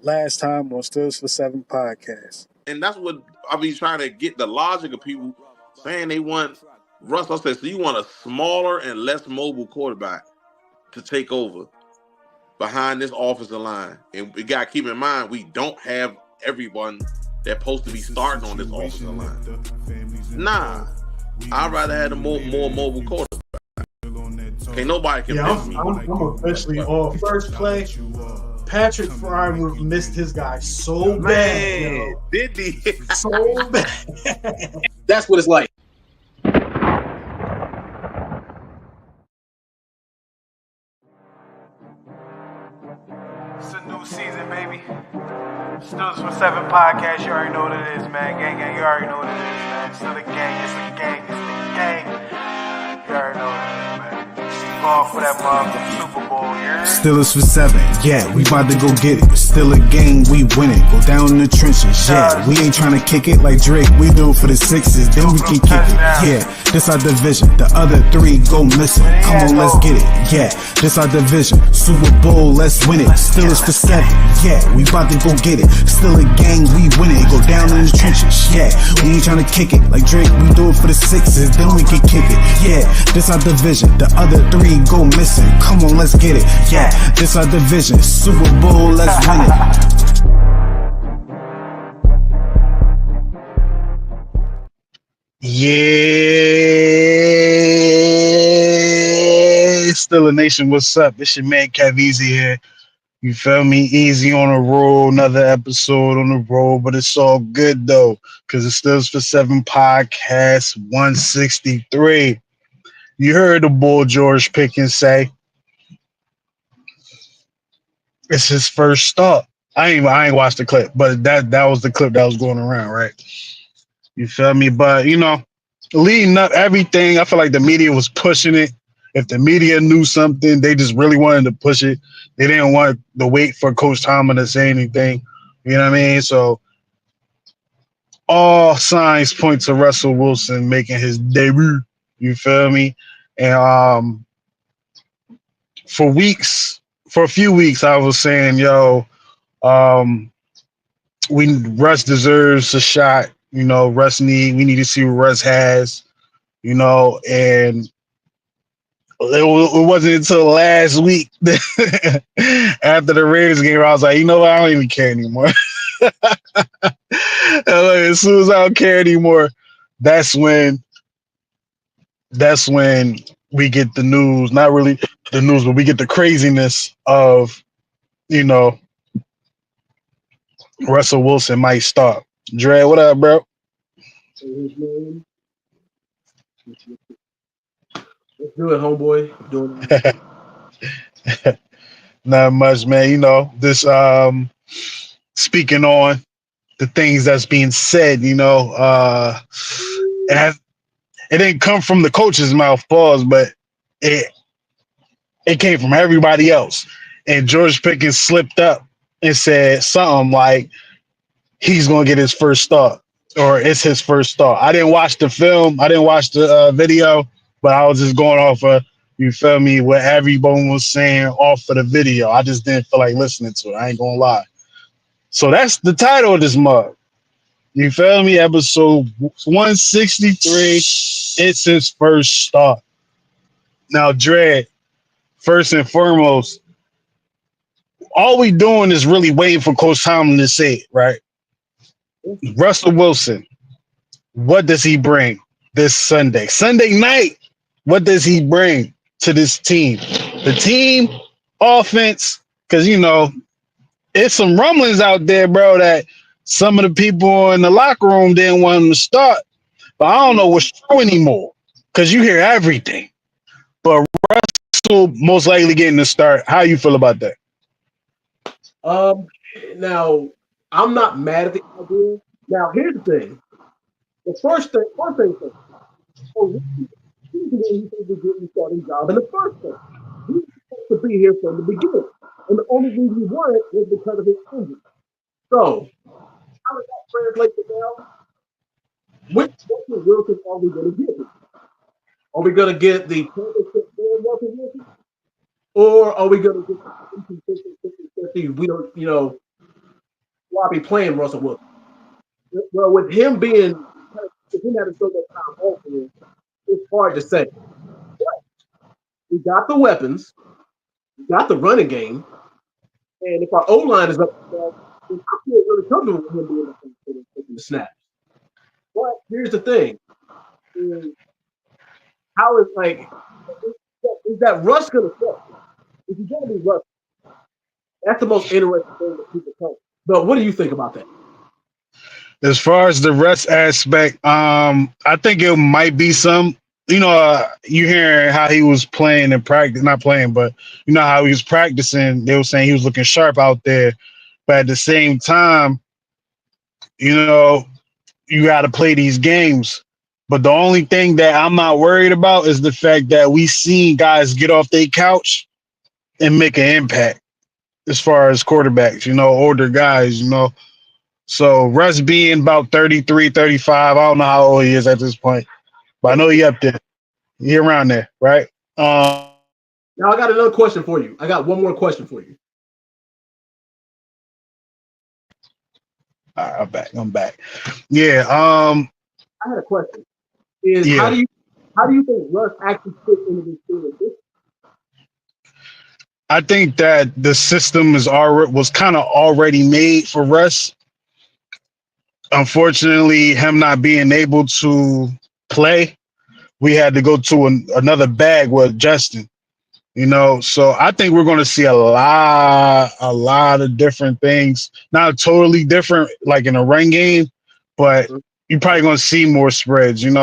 last time on Stills for Seven podcast. And that's what I be trying to get the logic of people saying they want Russ. I said, so you want a smaller and less mobile quarterback to take over behind this offensive line. And we got to keep in mind, we don't have everyone that's supposed to be starting on this offensive line. Nah, I'd rather have a more mobile quarterback. Okay, nobody can miss me. I'm officially on first play. Patrick Freiermuth missed his guy so bad. Yo. Did he? So bad. That's what it's like. It's a new season, baby. Stills for Seven podcast. You already know what it is, man. Gang, you already know what it is, man. Still the gang. It's the gang. You already know what it is, man. Going for that motherfucking Super Bowl, yeah. Steelers for 7, yeah, we about to go get it. Still a game, we win it. Go down in the trenches, yeah. We ain't trying to kick it like Drake. We do it for the sixes, then we can kick it. Yeah, this our division. The other 3 go missing. Come on, let's get it. Yeah, this our division. Super Bowl, let's win it. Steelers for 7, yeah, we about to go get it. Still a gang, we win it. Go down in the trenches, yeah. We ain't trying to kick it like Drake. We do it for the sixes, then we can kick it. Yeah, this our division. The other 3 go missing. Come on, let's get it. Yeah, this our division. Super Bowl, let's win it. Yeah, Still a Nation, what's up? It's your man Kev Easy here. You feel me? Easy on the road, another episode on the road, but it's all good though, because it's Stills for 7 podcast 163. You heard the boy George Pickens say it's his first start. I ain't watched the clip, but that was the clip that was going around, right? You feel me? But leading up everything, I feel like the media was pushing it. If the media knew something, they just really wanted to push it. They didn't want to wait for Coach Tomlin to say anything. You know what I mean? So all signs point to Russell Wilson making his debut. You feel me? And for a few weeks, I was saying, Russ deserves a shot. We need to see what Russ has, and it wasn't until last week after the Raiders game, I was like, I don't even care anymore. As soon as I don't care anymore, that's when we get the news, not really the news, but we get the craziness of, Russell Wilson might start. Dre, what up, bro? Let's do it, homeboy. Not much, man. This speaking on the things that's being said, it didn't come from the coach's mouth, pause, but it came from everybody else. And George Pickens slipped up and said something like he's going to get his first start, or it's his first start. I didn't watch the film. I didn't watch the video, but I was just going off of, you feel me, what everyone was saying off of the video. I just didn't feel like listening to it. I ain't going to lie. So that's the title of this mug. You feel me? Episode 163. It's his first start. Now, Dre, first and foremost, all we doing is really waiting for Coach Tomlin to say it, right? Russell Wilson, what does he bring this Sunday? Sunday night, what does he bring to this team? The team, offense, because, it's some rumblings out there, bro, that some of the people in the locker room didn't want him to start. But I don't know what's true anymore, because you hear everything. But Russell most likely getting the start. How you feel about that? Now, I'm not mad at the idea. Now, here's the thing. The first thing. So he needs to get the starting job in the first place. He was supposed to be here from the beginning. And the only reason he wanted was because of his injury. So, how does that translate to now? Which Russell Wilson are we going to get? Are we going to get the championship for Russell Wilson? Or are we going to get the inconsistent 50-50? We don't, sloppy playing Russell Wilson. Well, with him being, with him having so much time off of him, it's hard to say. But we got the weapons, we got the running game, and if our O line is up, I feel really comfortable with him being taking the snaps. But here's the thing: how is is that Russ going to fit? If he's going to be Russ, that's the most interesting thing that people tell. But what do you think about that? As far as the rest aspect, I think it might be some. You hearing how he was playing in practice, not playing, but you know how he was practicing. They were saying he was looking sharp out there, but at the same time, you got to play these games. But the only thing that I'm not worried about is the fact that we seen guys get off their couch and make an impact as far as quarterbacks, older guys, So Russ being about 33, 35, I don't know how old he is at this point, but I know he up there. He around there, right? Now I got another question for you. I got one more question for you. All right, I'm back. Yeah. I had a question. How do you think Russ actually fits into this team? I think that the system was kind of already made for Russ. Unfortunately, him not being able to play, we had to go to another bag with Justin. So I think we're going to see a lot of different things. Not totally different, like in a run game, but you're probably going to see more spreads. You're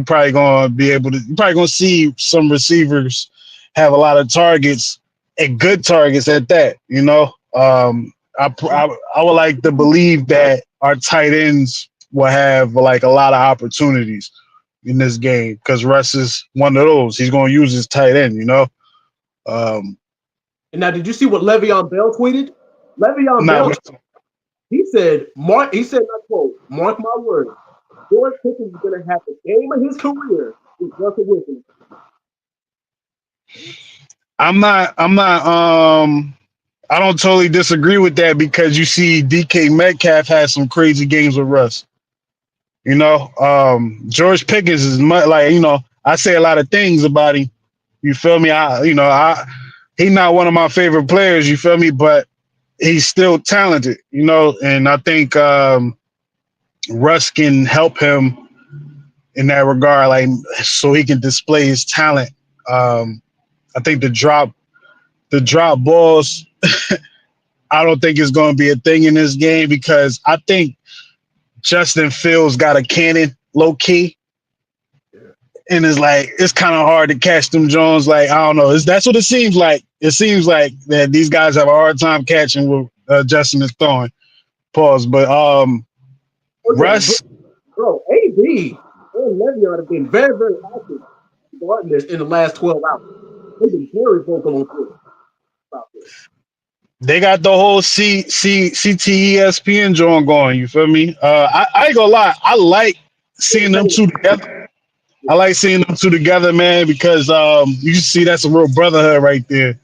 probably going to you're probably going to see some receivers have a lot of targets and good targets at that. I would like to believe that our tight ends will have like a lot of opportunities in this game because Russ is one of those. He's going to use his tight end, And now, did you see what Le'Veon Bell tweeted? Le'Veon Bell, he said, I quote, "Mark my words, George Pickens is going to have the game of his career with Russell Wilson." I don't totally disagree with that because you see DK Metcalf has some crazy games with Russ. George Pickens is much I say a lot of things about him. You feel me? He's not one of my favorite players, you feel me? But he's still talented, and I think Russ can help him in that regard, so he can display his talent. I think the drop balls, I don't think it's going to be a thing in this game because I think Justin Fields got a cannon low key. And it's kind of hard to catch them Jones. I don't know. That's what it seems like. It seems like that these guys have a hard time catching what Justin is throwing. Pause. But Russ. Bro, AB and Le'Veon have been very, very active in the last 12 hours. They've been very vocal on Twitter about this. They got the whole CTESPN joint going. You feel me? I ain't gonna lie. I like seeing them two together. I like seeing them two together, man, because you see that's a real brotherhood right there.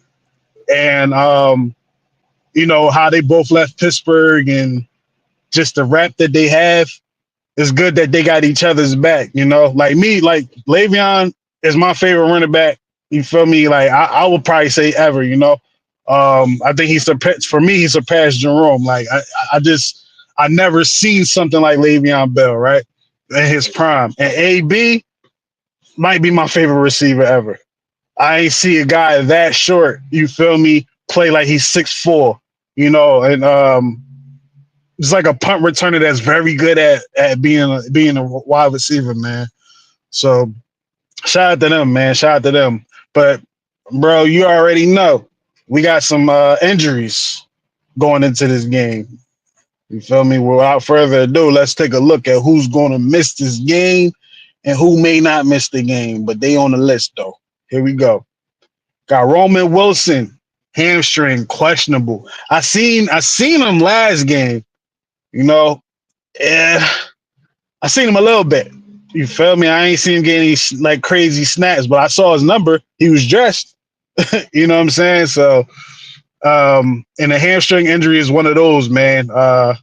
And how they both left Pittsburgh and just the rap that they have. It's good that they got each other's back, Like me, Le'Veon is my favorite running back. You feel me? I would probably say ever, I think he surpassed Jerome. I never seen something like Le'Veon Bell, right? In his prime. And AB might be my favorite receiver ever. I ain't see a guy that short, you feel me, play like he's 6'4", and it's like a punt returner that's very good at being a wide receiver, man. So shout out to them, man. Shout out to them. But bro, you already know we got some injuries going into this game. You feel me? Without further ado, let's take a look at who's going to miss this game and who may not miss the game, but they on the list though. Here we go. Got Roman Wilson, hamstring, questionable. I seen him last game, I seen him a little bit. You feel me? I ain't seen him get any crazy snaps, but I saw his number. He was dressed. You know what I'm saying? So And a hamstring injury is one of those, man. At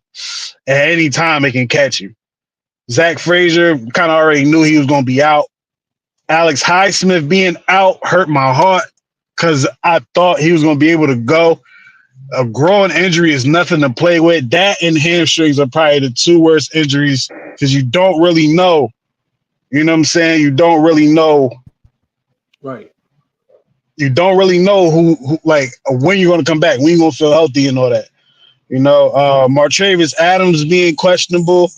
any time it can catch you. Zach Frazier kind of already knew he was going to be out. Alex Highsmith being out hurt my heart because I thought he was going to be able to go. A growing injury is nothing to play with. That and hamstrings are probably the two worst injuries because you don't really know. You know what I'm saying? You don't really know. Right. You don't really know who like when you're going to come back, when you're going to feel healthy and all that. You know, Martravis Adams being questionable.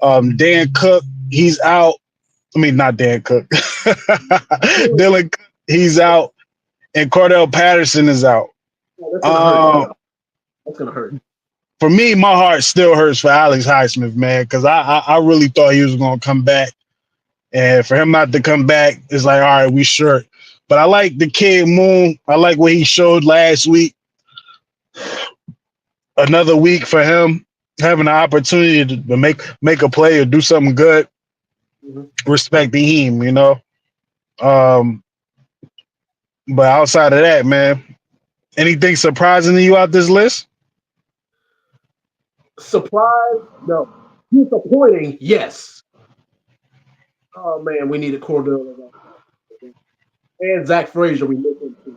Dan Cook, he's out. I mean, not Dan Cook. Dylan Cook, he's out. And Cordell Patterson is out. Yeah, that's gonna hurt. For me, my heart still hurts for Alex Highsmith, man, because I really thought he was going to come back. And for him not to come back, it's like, all right, we sure. But I like the kid Moon. I like what he showed last week. Another week for him having an opportunity to make a play or do something good. Mm-hmm. Respect him, you know. But outside of that, man, anything surprising to you out this list? Surprise? No. Disappointing? Yes. Oh man, we needed Cordell and Zach Frazier. We missed him too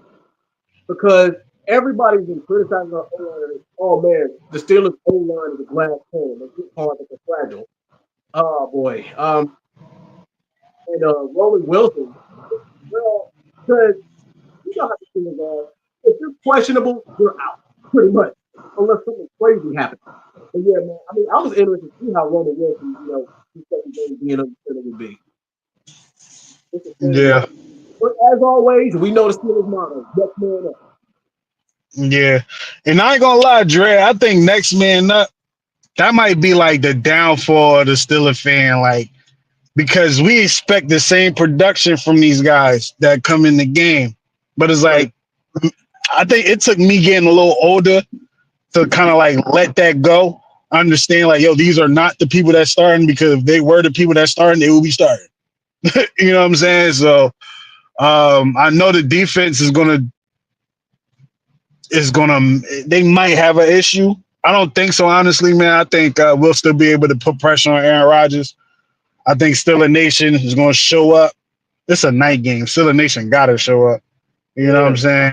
because everybody's been criticizing our O-line. Oh man, the Steelers O-line is a glass cannon. They get hard, they're fragile. Oh boy. And Roman Wilson. Well, because you know how the Steelers are. If you're questionable, you're out pretty much, unless something crazy happens. But yeah, man. I mean, I was interested to see how Roman Wilson, you know, his second game being under center would be. Yeah. But as always, we know the Steelers motto: next man up. Yeah, and I ain't gonna lie, Dre. I think next man up, that might be like the downfall of the Steelers fan, like because we expect the same production from these guys that come in the game, but it's like I think it took me getting a little older to kind of like let that go. Understand, like, yo, these are not the people that starting because if they were the people that starting, they would be starting. You know what I'm saying? So I know the defense is gonna they might have an issue. I don't think so, honestly, man. I think we'll still be able to put pressure on Aaron Rodgers. I think Steelers Nation is going to show up. It's a night game. Steelers Nation got to show up. You know what I'm saying?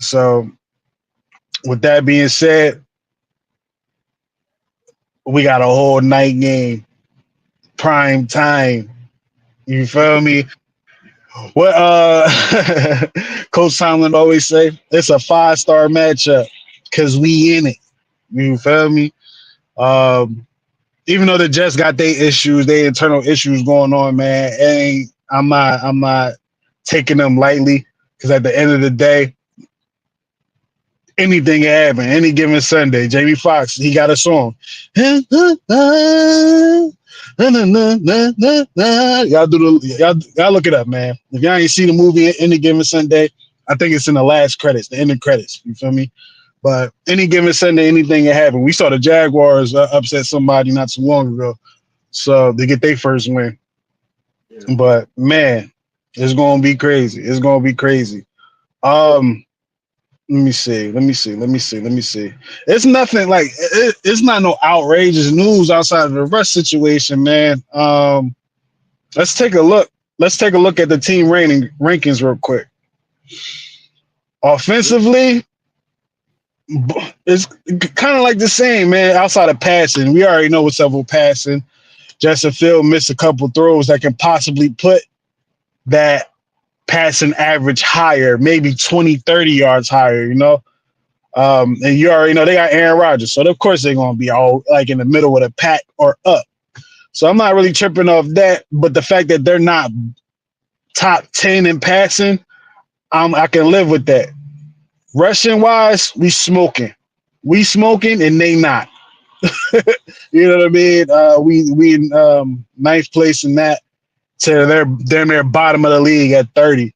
So with that being said, we got a whole night game, prime time. You feel me? What Coach Tomlin always say, it's a 5-star matchup because we in it. You feel me? Even though the Jets got their issues, their internal issues going on, man, I'm not taking them lightly because at the end of the day, anything can happen. Any given Sunday, Jamie Foxx, he got a song. Y'all look it up, man. If y'all ain't seen the movie Any Given Sunday, I think it's in the last credits, the ending credits. You feel me? But Any Given Sunday, anything can happen. We saw the Jaguars upset somebody not too long ago, so they get their first win. Yeah. But man, it's gonna be crazy. It's gonna be crazy. Let me see. It's nothing like it's not no outrageous news outside of the Russ situation, man. Let's take a look. Let's take a look at the team rankings real quick. Offensively, it's kind of like the same, man. Outside of passing, we already know what's up with passing. Justin Fields missed a couple throws that can possibly put that passing average higher, maybe 20, 30 yards higher, you know? And you already know they got Aaron Rodgers, so of course they're going to be all like in the middle with a pack or up. So I'm not really tripping off that, but the fact that they're not top 10 in passing, I can live with that. Rushing wise, we smoking and they not. You know what I mean? We in ninth place in that. So they're near bottom of the league at 30.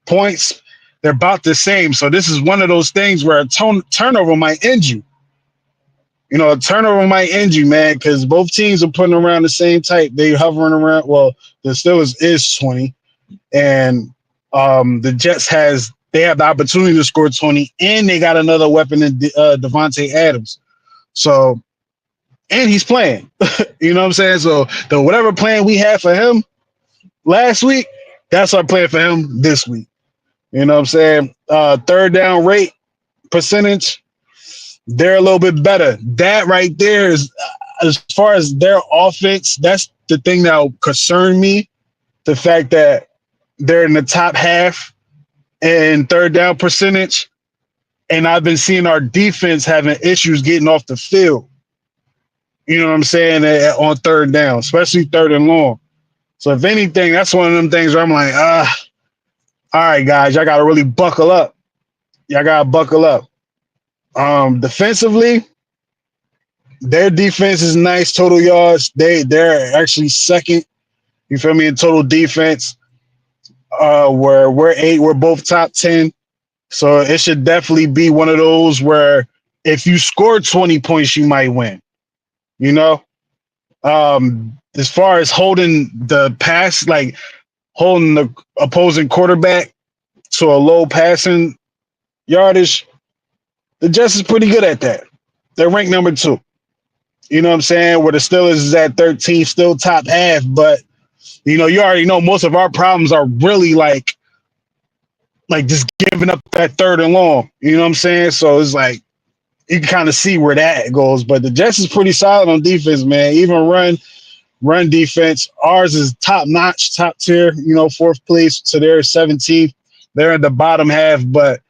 Points, they're about the same. So this is one of those things where a turnover might end you. You know, a turnover might end you, man, because both teams are putting around the same type. They hovering around. Well, the Steelers is 20, and the Jets has they have the opportunity to score 20, and they got another weapon in Devontae Adams. So, and he's playing. You know what I'm saying? So, the whatever plan we had for him last week, that's our plan for him this week. You know what I'm saying? Third down rate percentage, they're a little bit better. That right there is, as far as their offense, that's the thing that will concern me. The fact that they're in the top half in third down percentage, and I've been seeing our defense having issues getting off the field. You know what I'm saying? On third down, especially third and long. So if anything, that's one of them things where I'm like, all right, guys, y'all got to really buckle up. Y'all got to buckle up. Defensively, their defense is nice. Total yards, they're actually second. You feel me? In total defense, where we're 8, we're both top 10. So it should definitely be one of those where if you score 20 points, you might win. You know, as far as holding the pass, like holding the opposing quarterback to a low passing yardage, the Jets is pretty good at that. They're ranked number 2. You know what I'm saying? Where the Steelers is at 13, still top half, but you already know most of our problems are really like just giving up that third and long. You know what I'm saying? So it's like you can kind of see where that goes. But the Jets is pretty solid on defense, man. Even run defense. Ours is top notch, top tier, 4th place to their 17th. They're in the bottom half, but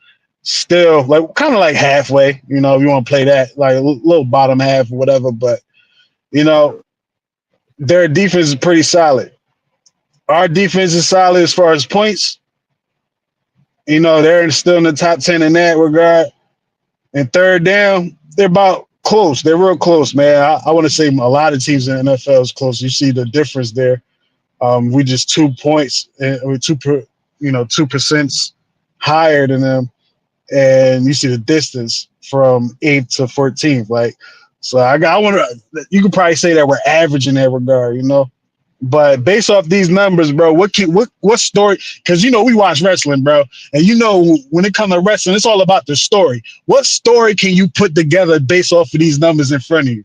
still like kind of like halfway, if you want to play that, like a little bottom half or whatever. But their defense is pretty solid. Our defense is solid as far as points. They're still in the top 10 in that regard. And third down, they're about close. They're real close, man. I want to say a lot of teams in the NFL is close. You see the difference there. We just 2 points, we're 2% higher than them, and you see the distance from 8th to 14th. Like, so I want to. You could probably say that we're average in that regard, But based off these numbers, bro, what story? Because we watch wrestling, bro, and when it comes to wrestling, it's all about the story. What story can you put together based off of these numbers in front of you?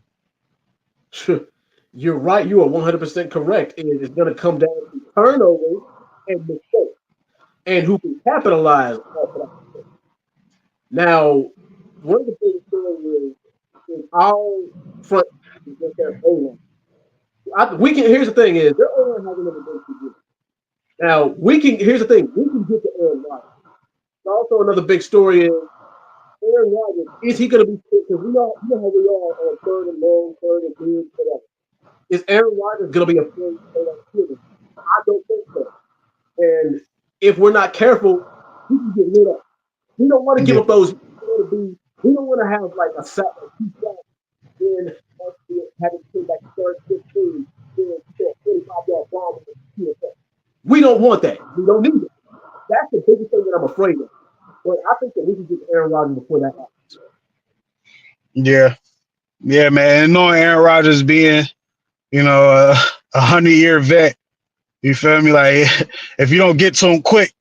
You're right. You are 100% correct. It's going to come down to turnovers and mistakes, and who can capitalize off of that. Now, one of the biggest things is our front against their O-line. Here's the thing: is their O-line hasn't never been too good. Now here's the thing: we can get to Aaron Rodgers. Also, another big story is Aaron Rodgers. Is he going to be fit? Because you know how we are on third and long, third and big, whatever. Is Aaron Rodgers going to be a play? I don't think so. And if we're not careful, we can get lit up. We don't want to give up those. We don't want to have like a sack or 2 sacks. Then having to put back 15, 25-yard bomb. We don't want that. We don't need it. That's the biggest thing that I'm afraid of. But I think that we can get Aaron Rodgers before that happens. Yeah, man. And knowing Aaron Rodgers being, a 100-year vet, you feel me? Like, if you don't get to him quick,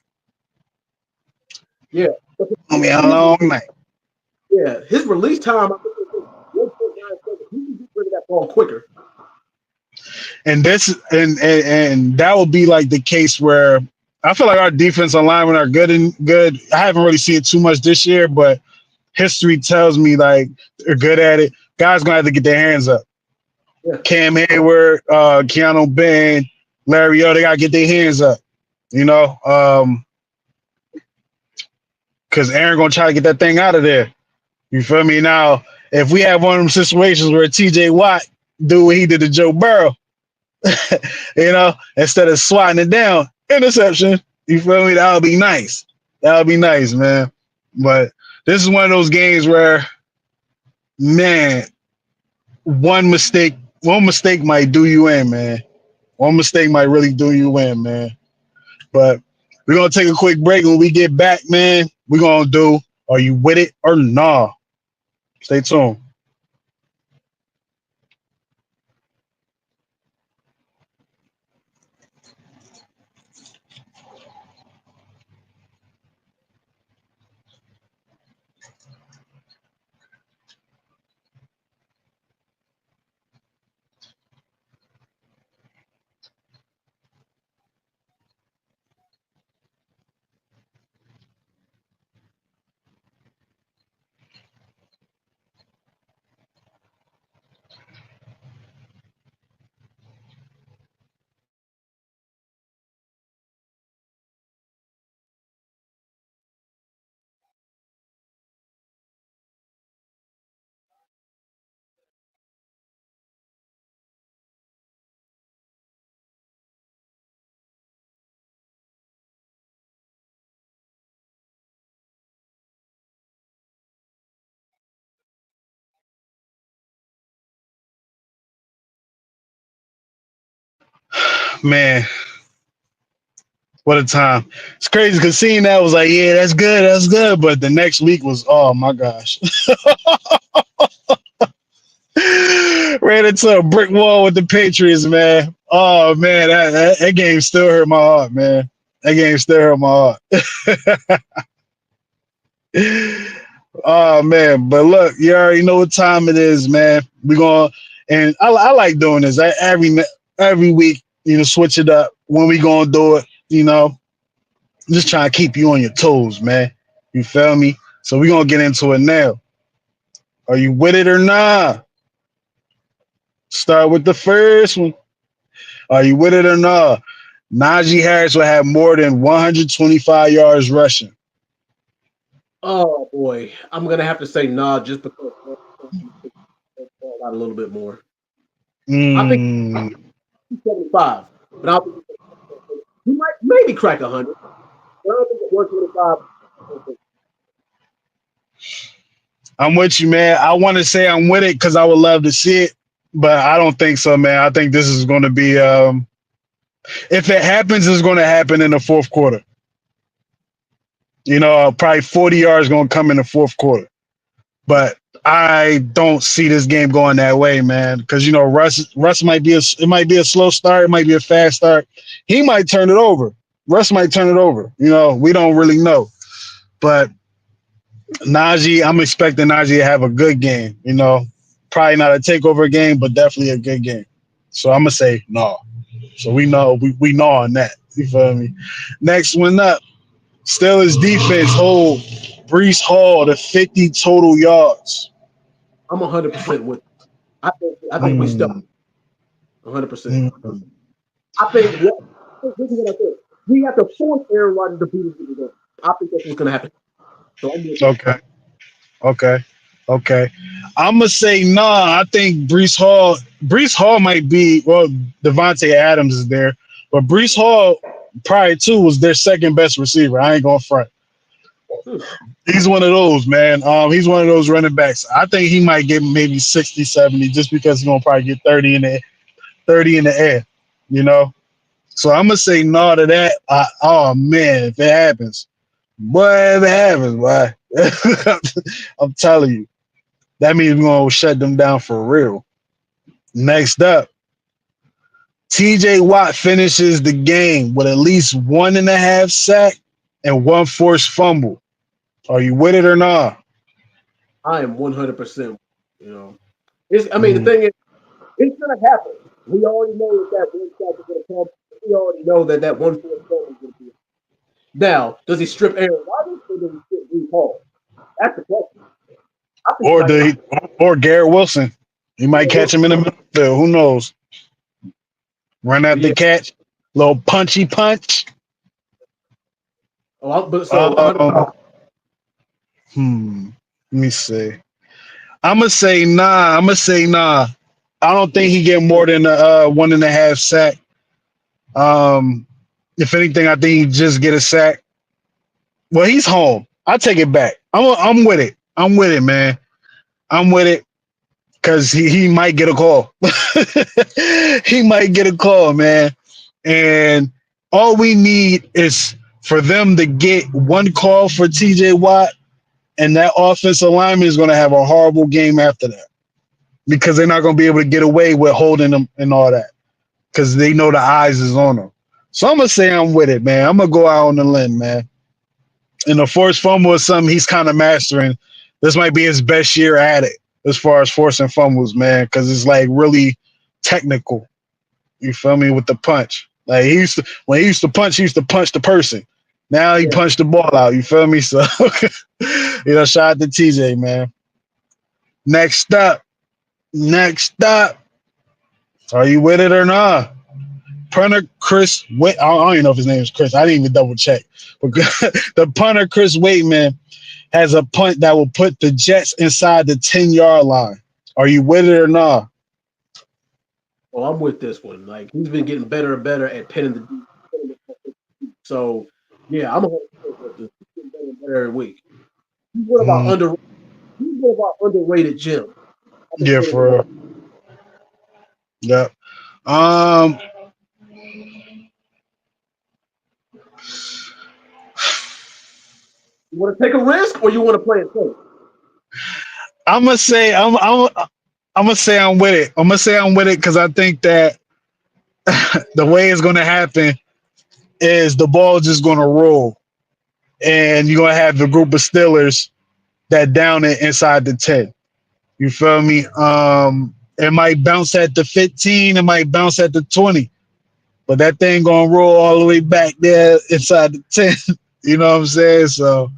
yeah, I mean, a long night. Yeah, his release time, I think, is 1.9 seconds. He can get rid of that ball quicker. And and that will be like the case where I feel like our defensive linemen are good. I haven't really seen it too much this year, but history tells me like they're good at it. Guys gonna have to get their hands up. Yeah. Cam Hayward, Keanu Ben, Larry O, they gotta get their hands up. Because Aaron gonna try to get that thing out of there. You feel me? Now, if we have one of them situations where TJ Watt do what he did to Joe Burrow, instead of swatting it down, interception, you feel me? That would be nice. That would be nice, man. But this is one of those games where, man, one mistake might do you in, man. One mistake might really do you in, man. But we're going to take a quick break. When we get back, man, we're going to do, are you with it or nah? Stay tuned. Man, what a time. It's crazy because seeing that was like, yeah, that's good. But the next week was, oh my gosh. Ran into a brick wall with the Patriots, man. Oh man, that game still hurt my heart, man. That game still hurt my heart. Oh man, but look, you already know what time it is, man. We're going, and I like doing this. Every week, switch it up. When we gonna do it, just trying to keep you on your toes, man. You feel me? So we're gonna get into it now. Are you with it or not? Start with the first one. Are you with it or not? Najee Harris will have more than 125 yards rushing. Oh boy, I'm gonna have to say nah, just because a little bit more. I think 75, but I think he might maybe crack 100. I don't think it's 125. I'm with you, man. I want to say I'm with it because I would love to see it, but I don't think so, man. I think this is going to be, if it happens, it's going to happen in the fourth quarter. Probably 40 yards going to come in the fourth quarter. But I don't see this game going that way, man, because, Russ might be it might be a slow start. It might be a fast start. He might turn it over. Russ might turn it over. We don't really know. But Najee, I'm expecting Najee to have a good game. Probably not a takeover game, but definitely a good game. So I'm gonna say no. So we know we know on that. You feel me? Next one up, Steelers defense hold Breece Hall to 50 total yards. I'm 100% with. I think we stuck 100%. I think this is what I think. We have to force Aaron Rodgers to beat us in the game. I think that's what's gonna happen. So Okay. I'm gonna say nah. I think Breece Hall might be, Devontae Adams is there, but Breece Hall prior to was their second best receiver. I ain't gonna front. He's one of those, man. He's one of those running backs. I think he might get maybe 60, 70 just because he's gonna probably get 30 in the air, So I'm gonna say no to that. Oh man, if it happens. Boy, if it happens, boy. I'm telling you. That means we're going to shut them down for real. Next up, TJ Watt finishes the game with at least 1.5 sack and 1 forced fumble. Are you with it or not? I am 100%. The thing is, it's going to happen. We already know that one sack is going to come. We already know that 1 forced fumble is going to be. Now, does he strip Aaron Rodgers or does he strip Breece Hall? That's the question. Or Garrett Wilson. He might catch him in the middle. Who knows? Run out the catch. Little punchy punch. Let me see. I'm gonna say nah. I don't think he get more than 1.5 sack. If anything, I think he just get a sack. Well, he's home. I take it back. I'm with it. I'm with it, man. I'm with it because he might get a call. He might get a call, man. And all we need is for them to get one call for TJ Watt, and that offensive lineman is going to have a horrible game after that because they're not going to be able to get away with holding them and all that because they know the eyes is on them. So I'm going to say I'm with it, man. I'm going to go out on the limb, man. And the forced fumble is something he's kind of mastering. This might be his best year at it as far as forcing fumbles, man, because it's like really technical. You feel me? With the punch. Like when he used to punch the person. Now he punched the ball out. You feel me? So, shout out to TJ, man. Next up. Are you with it or not? Punter Chris Wait. I don't even know if his name is Chris. I didn't even double check. But the punter Chris Waitman has a punt that will put the Jets inside the 10-yard line. Are you with it or not? Oh, I'm with this one. Like he's been getting better and better at pinning the. So yeah, I'm with this. He's getting better and better every week. He's one of our underrated gems. Yeah, for real. Yep. You want to take a risk or you want to play it safe? I'm gonna say I'm gonna say I'm with it. I'm gonna say I'm with it because I think that the way it's gonna happen is the ball just gonna roll, and you're gonna have the group of Steelers that down it inside the 10. You feel me? It might bounce at the 15, it might bounce at the 20, but that thing gonna roll all the way back there inside the 10. You know what I'm saying? So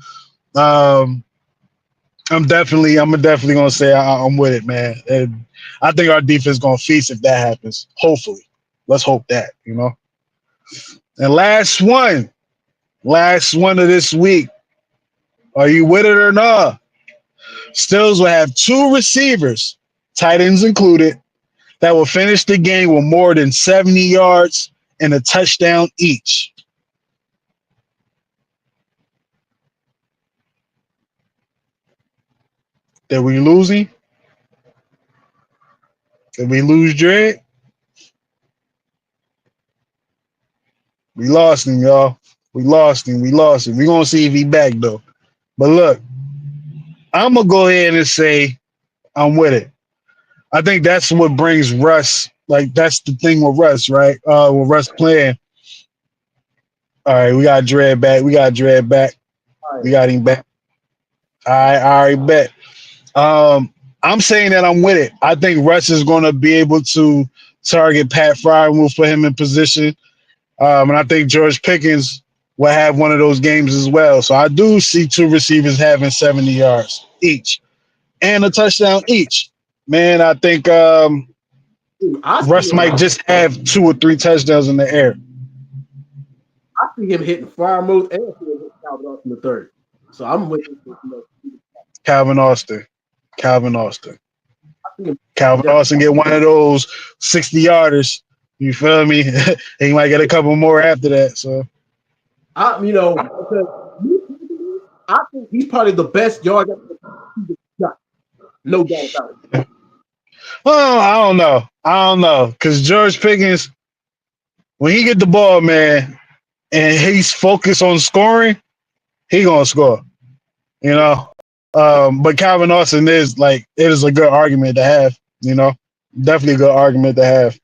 I'm definitely gonna say I'm with it, man. And I think our defense gonna feast if that happens. Hopefully, let's hope that, you know. And last one of this week. Are you with it or not? Steelers will have 2 receivers, tight ends included, that will finish the game with more than 70 yards and a touchdown each. Did we lose him? Did we lose Dredd? We lost him, y'all. We lost him. We're going to see if he back, though. But look, I'm going to go ahead and say I'm with it. I think that's what brings Russ. Like, that's the thing with Russ, right? With Russ playing. All right, we got Dredd back. We got him back. All right, I already bet. I'm saying that I'm with it. I think Russ is going to be able to target Pat Freiermuth, put him in position. And I think George Pickens will have one of those games as well. So I do see 2 receivers having 70 yards each and a touchdown each. Man, I think Russ might just have 2 or 3 touchdowns in the air. I see him hitting Freiermuth and I see him hitting Calvin Austin the third. So I'm with you. Calvin Austin get one of those 60-yarders. You feel me? He might get a couple more after that. So, I think he's probably the best yard. No doubt about it. Well, I don't know. Because George Pickens, when he get the ball, man, and he's focused on scoring, he gonna score. You know? But Calvin Austin is it is a good argument to have, you know? Definitely a good argument to have.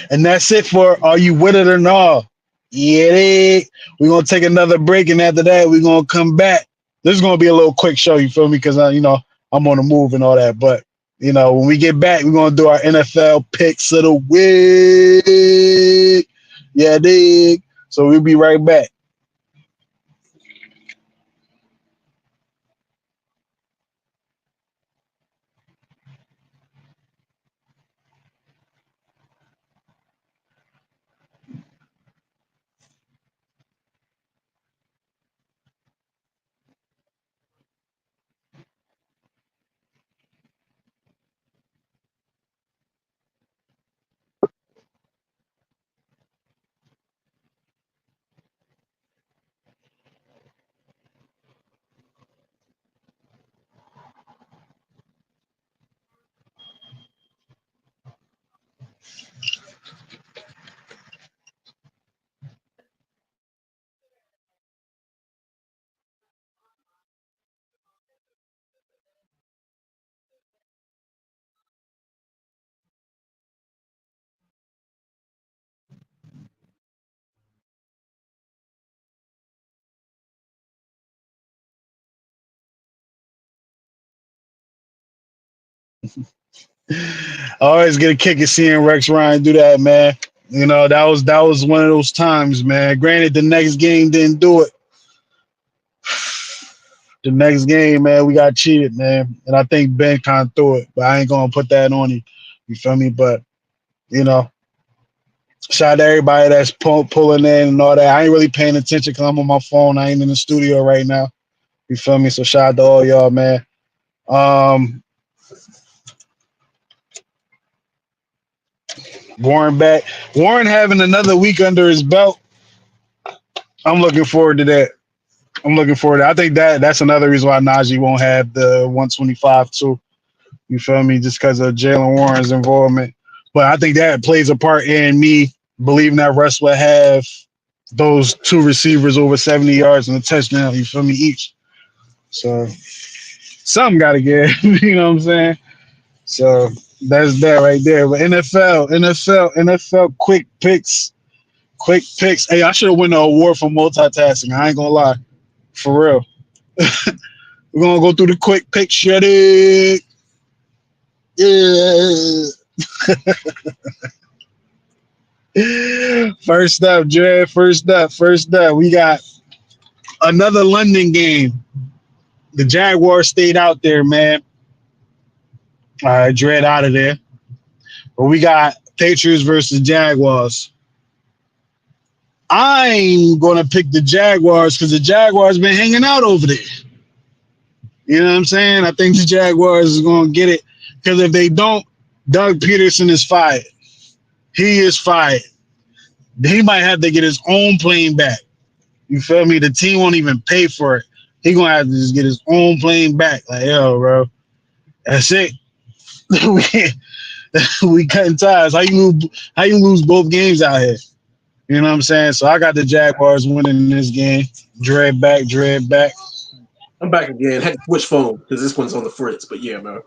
And that's it for Are You With It or Not? Yeah, we're going to take another break, and after that, we're going to come back. This is going to be a little quick show, you feel me? Because, I'm on the move and all that. But, when we get back, we're going to do our NFL picks of the week. Yeah, dig. So we'll be right back. I always get a kick at seeing Rex Ryan do that, man. That was one of those times, man. Granted, the next game didn't do it. The next game, man, we got cheated, man. And I think Ben kind of threw it, but I ain't going to put that on him. You feel me? But, shout out to everybody that's pulling in and all that. I ain't really paying attention because I'm on my phone. I ain't in the studio right now. You feel me? So shout out to all y'all, man. Warren back. Warren having another week under his belt. I'm looking forward to that. I think that's another reason why Najee won't have the 125 too. You feel me? Just because of Jaylen Warren's involvement. But I think that plays a part in me believing that Russ will have those two receivers over 70 yards and a touchdown. You feel me? Each. So something got to give. You know what I'm saying? So that's that right there. But NFL, quick picks. Hey, I should have won the award for multitasking. I ain't gonna lie, for real. We're gonna go through the quick picks. Shut it. Yeah. First up, Dre. First up. We got another London game. The Jaguars stayed out there, man. All right, Dread out of there. But we got Patriots versus Jaguars. I'm gonna pick the Jaguars because the Jaguars been hanging out over there. You know what I'm saying? I think the Jaguars is gonna get it because if they don't, Doug Peterson is fired. He is fired. He might have to get his own plane back. You feel me? The team won't even pay for it. He gonna have to just get his own plane back. Like, yo, bro, that's it. we cutting ties. How you lose both games out here? You know what I'm saying? So I got the Jaguars winning this game. Dread back. I'm back again. Had to switch phone because this one's on the fritz. But yeah, man.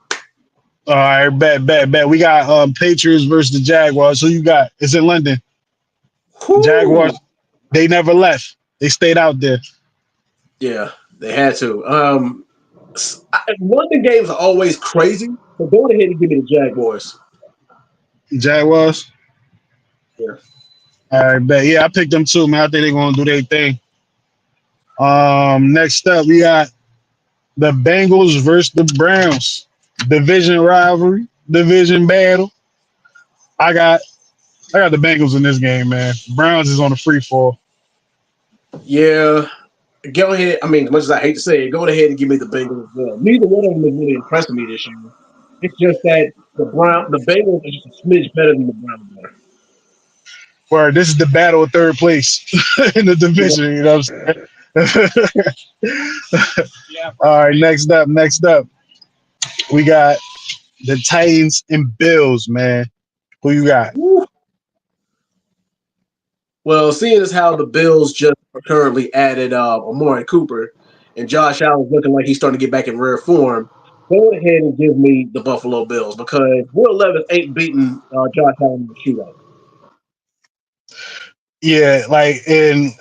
All right, bet. We got Patriots versus the Jaguars. Who you got? It's in London. Whew. Jaguars, they never left. They stayed out there. Yeah, they had to. London games are always crazy, but go ahead and give me the Jaguars. Jaguars? Yeah. All right, bet. Yeah, I picked them too, man. I think they're going to do their thing. Next up, we got the Bengals versus the Browns. Division rivalry, division battle. I got the Bengals in this game, man. Browns is on a free fall. Yeah. Go ahead. I mean, as much as I hate to say it, go ahead and give me the Bengals as well. Neither one of them is really impressing me this year. It's just that the Bengals are just a smidge better than the Browns are. Where this is the battle of third place in the division, you know what I'm saying? All right, next up. We got the Titans and Bills, man. Who you got? Woo. Well, seeing as how the Bills just currently added Amari Cooper and Josh Allen's looking like he's starting to get back in rare form, go ahead and give me the Buffalo Bills because Will Levis ain't beating Josh Allen in the shootout. Yeah, and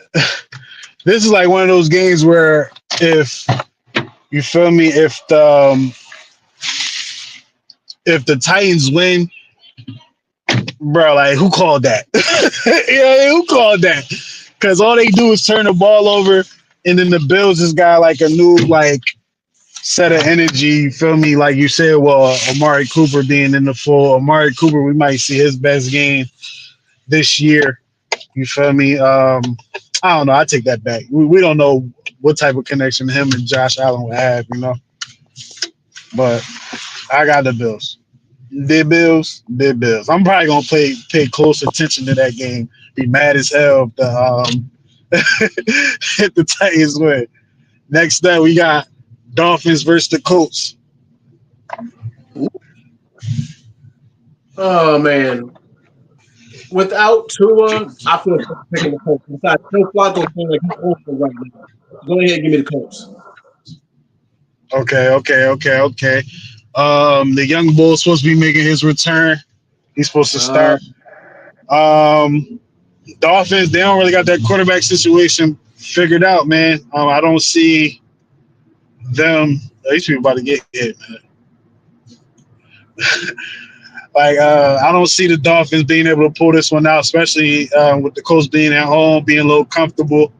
this is like one of those games where if you feel me, if the Titans win, bro, like who called that? Yeah, who called that? Because all they do is turn the ball over, and then the Bills just got like a new set of energy. You feel me? Like you said, well, Amari Cooper being in the full. Amari Cooper, we might see his best game this year. You feel me? I don't know. I take that back. We don't know what type of connection him and Josh Allen will have, you know. But I got the Bills. The Bills. I'm probably gonna pay close attention to that game. Be mad as hell if the Titans win. Next up, we got Dolphins versus the Colts. Oh man. Without Tua, I feel like picking the Colts. Besides, Joe Flacco feels like he's over right now. Go ahead and give me the Colts. Okay. The young bull's supposed to be making his return. He's supposed to start. Dolphins, they don't really got that quarterback situation figured out, man. I don't see them. These people about to get hit, man. I don't see the Dolphins being able to pull this one out, especially with the Colts being at home, being a little comfortable.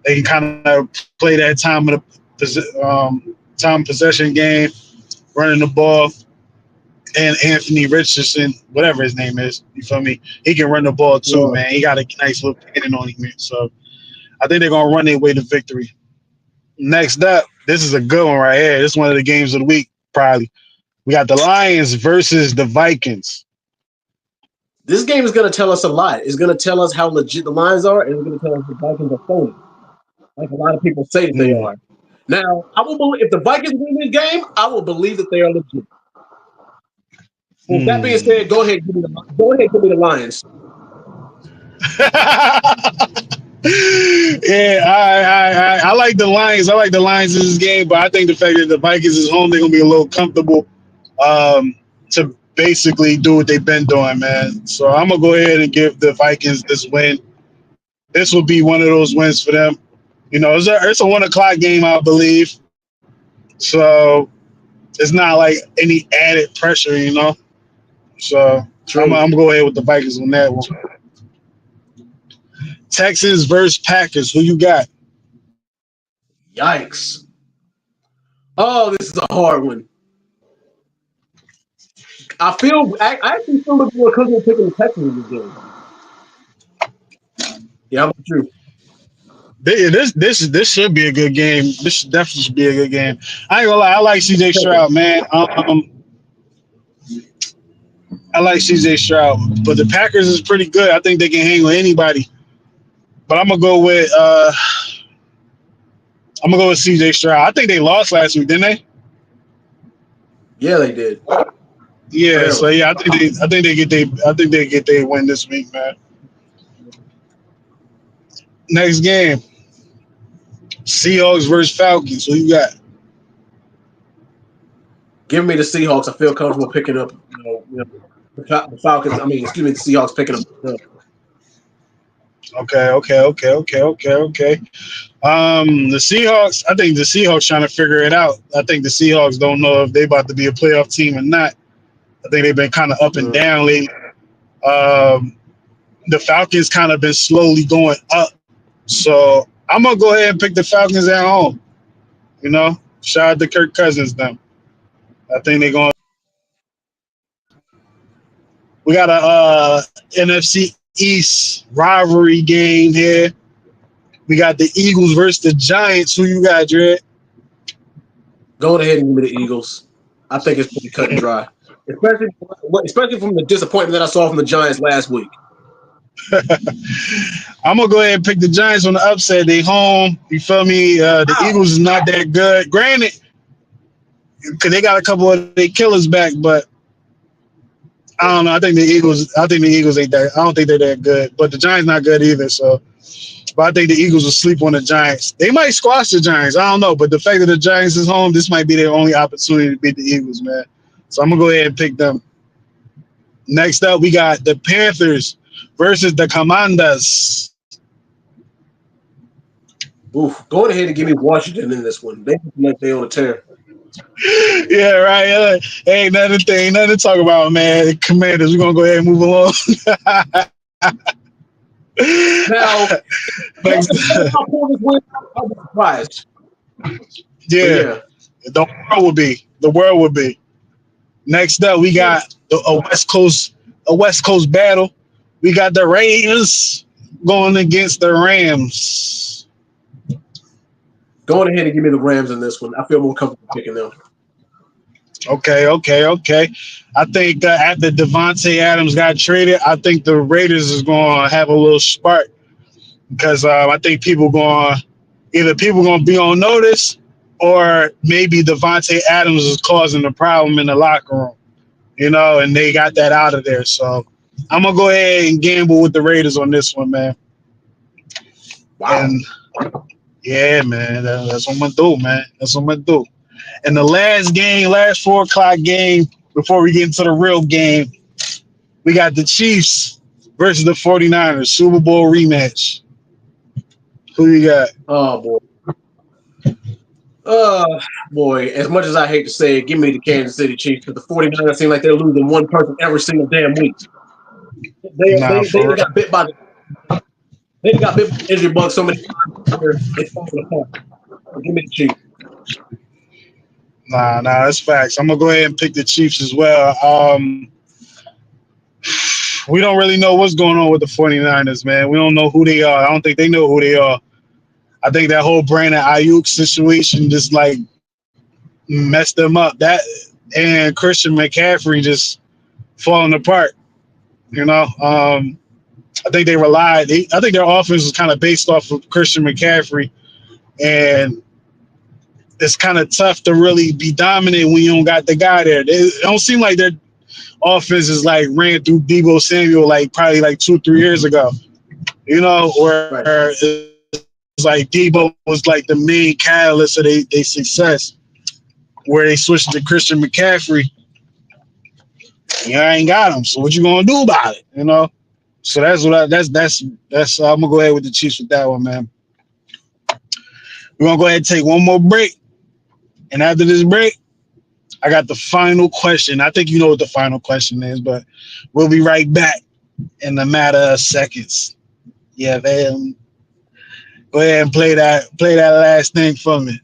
They can kind of play that time possession game, running the ball. And Anthony Richardson, whatever his name is, you feel me? He can run the ball too, man. He got a nice little hitting on him. So I think they're going to run their way to victory. Next up, this is a good one right here. This is one of the games of the week, probably. We got the Lions versus the Vikings. This game is going to tell us a lot. It's going to tell us how legit the Lions are, and it's going to tell us the Vikings are phony, like a lot of people say that they are. Now, I will believe if the Vikings win this game, I will believe that they are legit. With that being said, go ahead, give me the Lions. Yeah, I like the Lions. I like the Lions in this game, but I think the fact that the Vikings is home, they're gonna be a little comfortable to basically do what they've been doing, man. So I'm gonna go ahead and give the Vikings this win. This will be one of those wins for them. You know, it's a 1:00 game, I believe. So it's not like any added pressure, you know. So I'm gonna go ahead with the Vikings on that one. Texans versus Packers. Who you got? Yikes. Oh, this is a hard one. I actually feel like more comfortable picking the Texans in this game. Yeah, how about you? This should be a good game. This should definitely be a good game. I ain't gonna lie. I like CJ Stroud, man. I like CJ Stroud, but the Packers is pretty good. I think they can hang with anybody. But I'm gonna go with CJ Stroud. I think they lost last week, didn't they? Yeah, they did. Yeah. Really? So yeah, I think they get their win this week, man. Next game, Seahawks versus Falcons. Who you got? Give me the Seahawks. I feel comfortable picking up. The Falcons. The Seahawks picking up. Okay. The Seahawks. I think the Seahawks trying to figure it out. I think the Seahawks don't know if they about to be a playoff team or not. I think they've been kind of up and down lately. The Falcons kind of been slowly going up. So I'm gonna go ahead and pick the Falcons at home. You know, shout out to Kirk Cousins. Them. I think they're going. We got a NFC East rivalry game here. We got the Eagles versus the Giants. Who you got, Dred? Go ahead and give me the Eagles. I think it's pretty cut and dry, especially from the disappointment that I saw from the Giants last week. I'm gonna go ahead and pick the Giants on the upset. They home. You feel me? The Eagles is not that good. Granted, because they got a couple of their killers back, but I don't know. I think the Eagles ain't that. I don't think they're that good. But the Giants not good either. So, but I think the Eagles will sleep on the Giants. They might squash the Giants. I don't know. But the fact that the Giants is home, this might be their only opportunity to beat the Eagles, man. So I'm gonna go ahead and pick them. Next up, we got the Panthers versus the Commanders. Oof. Go ahead and give me Washington in this one. They on a tear. Yeah, right. Ain't nothing to talk about, man. Commanders, we're gonna go ahead and move along. Now, I'm surprised. Yeah, the world would be. Next up, we got a West Coast battle. We got the Raiders going against the Rams. Go ahead and give me the Rams in this one. I feel more comfortable picking them. Okay. I think after Devontae Adams got traded, I think the Raiders is going to have a little spark because I think people going to be on notice or maybe Devontae Adams is causing the problem in the locker room, you know, and they got that out of there. So I'm going to go ahead and gamble with the Raiders on this one, man. Wow. And yeah, man, that's what I'm going to do, man. That's what I'm going to do. And the last 4:00 game, before we get into the real game, we got the Chiefs versus the 49ers, Super Bowl rematch. Who you got? Oh, boy. As much as I hate to say it, give me the Kansas City Chiefs because the 49ers seem like they're losing one person every single damn week. They got bit by the injury bug so many times. It's falling apart. Give me the Chiefs. Nah, that's facts. I'm gonna go ahead and pick the Chiefs as well. We don't really know what's going on with the 49ers, man. We don't know who they are. I don't think they know who they are. I think that whole Brandon Ayuk situation just like messed them up. That and Christian McCaffrey just falling apart. You know, I think they relied. I think their offense was kind of based off of Christian McCaffrey, and it's kind of tough to really be dominant when you don't got the guy there. It don't seem like their offense is like ran through Deebo Samuel like probably like 2-3 years ago. You know, where Right. it's like Debo was like the main catalyst of their success. Where they switched to Christian McCaffrey, I ain't got him. So what you gonna do about it? You know. So that's what that's. I'm gonna go ahead with the Chiefs with that one, man. We're gonna go ahead and take one more break, and after this break, I got the final question. I think you know what the final question is, but we'll be right back in a matter of seconds. Yeah, man. Go ahead and play that last thing for me.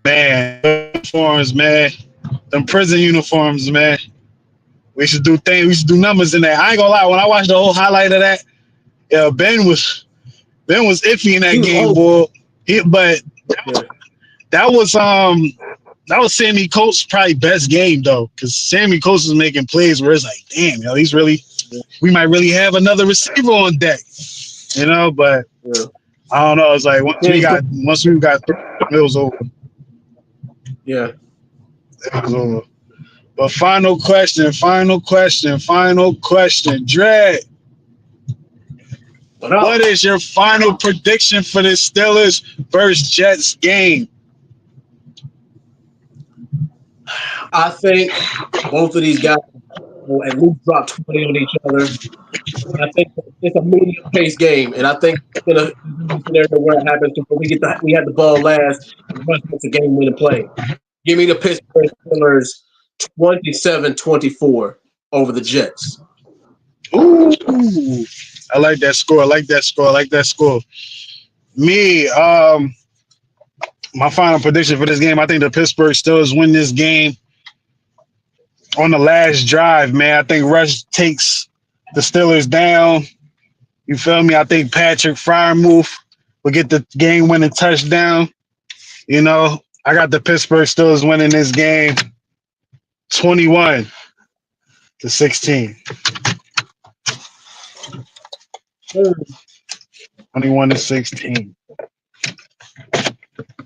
Man, uniforms, man. Them prison uniforms, man. We should do things. We should do numbers in that. I ain't gonna lie. When I watched the whole highlight of that, yeah, Ben was iffy in that game, boy. But that was Sammy Coates' probably best game though, because Sammy Coates was making plays where it's like, damn, yo, we might really have another receiver on deck, you know. But I don't know. It's like once we got it was over. Yeah. It was over. But final question. Dre, what is your final prediction for this Steelers versus Jets game? I think both of these guys will at least drop 20 on each other. I think it's a medium-paced game, and I think it's going to be a scenario where it happens to where we have the ball last, and Russ gets a game-winning play. Give me the Pittsburgh Steelers 27-24 over the Jets. Ooh, I like that score. Me, my final prediction for this game, I think the Pittsburgh Steelers win this game on the last drive, man. I think Russ takes the Steelers down. You feel me? I think Patrick Freiermuth will get the game-winning touchdown. You know, I got the Pittsburgh Steelers winning this game 21-16. 21-16.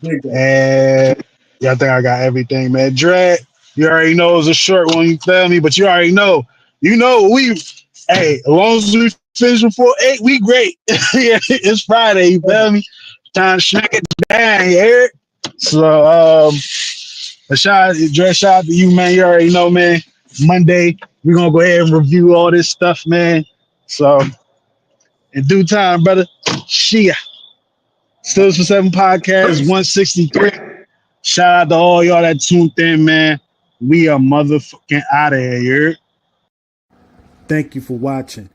And yeah, I think I got everything, man. Dre, you already know it was a short one, you feel me? But you already know. You know, as long as we finish before 8, we great. Yeah, it's Friday, you feel me? Time to smack it down, you heard? So, shout out to you, man. You already know, man. Monday, we're going to go ahead and review all this stuff, man. So, in due time, brother. Shia. Steelers for 7 podcast, 163. Shout out to all y'all that tuned in, man. We are motherfucking out of here. Thank you for watching.